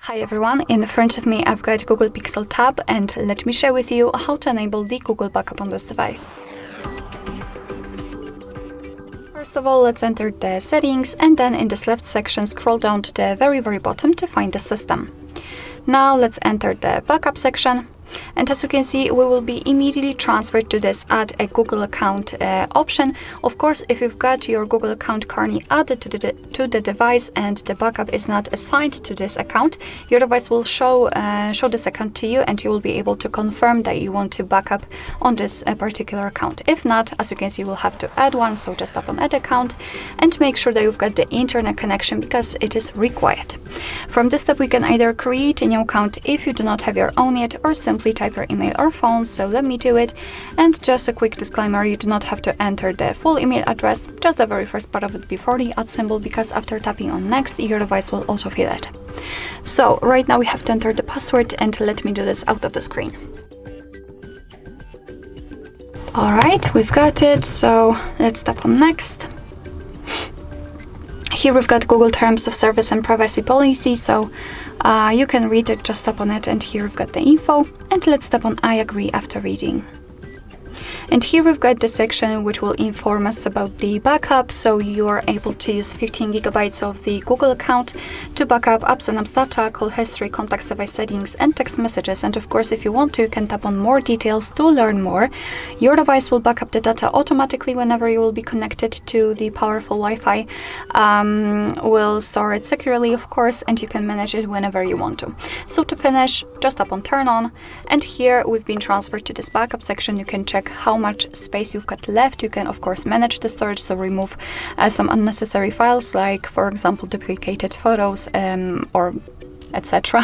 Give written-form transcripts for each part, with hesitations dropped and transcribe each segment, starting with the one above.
Hi everyone, in front of me I've got Google Pixel tab and let me share with you how to enable the Google backup on this device. First of all, let's enter the settings and then in this left section scroll down to the very bottom to find the system. Now let's enter the backup section. And as you can see, we will be immediately transferred to this add a Google account option. Of course, if you've got your Google account currently added to the device and the backup is not assigned to this account, your device will show this account to you and you will be able to confirm that you want to backup on this particular account. If not, as you can see, we'll have to add one, so just tap on add account and make sure that you've got the internet connection because it is required. From this step, we can either create a new account if you do not have your own yet, or simply type your email or phone, so let me do it. And just a quick disclaimer, you do not have to enter the full email address, just the very first part of it before the @ symbol, because after tapping on next, your device will autofill it. So right now we have to enter the password and let me do this out of the screen. Alright, we've got it, so let's tap on next. Here we've got Google Terms of Service and Privacy Policy, so you can read it, just tap on it, and here we've got the info, and let's tap on I agree after reading. And here we've got the section which will inform us about the backup, so you are able to use 15 gigabytes of the Google account to backup apps and apps data, call history, contacts, device settings, and text messages. And of course, if you want to, you can tap on more details to learn more. Your device will backup the data automatically whenever you will be connected to the powerful Wi-Fi. Will store it securely, of course, and you can manage it whenever you want to. So to finish, just tap on turn on, and here we've been transferred to this backup section. You can check how much space you've got left. You can of course manage the storage, so remove some unnecessary files, like for example duplicated photos or etc.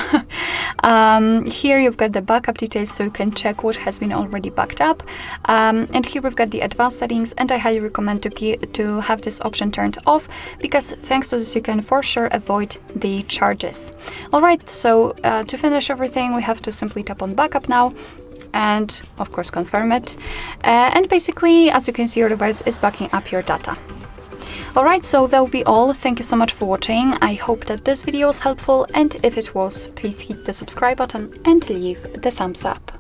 Here you've got the backup details, so you can check what has been already backed up. And here we've got the advanced settings, and I highly recommend to have this option turned off, because thanks to this you can for sure avoid the charges. Alright, so to finish everything, we have to simply tap on backup now and of course confirm it, and basically, as you can see, your device is backing up your data. Alright, so that will be all. Thank you so much for watching. I hope that this video was helpful, and if it was, please hit the subscribe button and leave the thumbs up.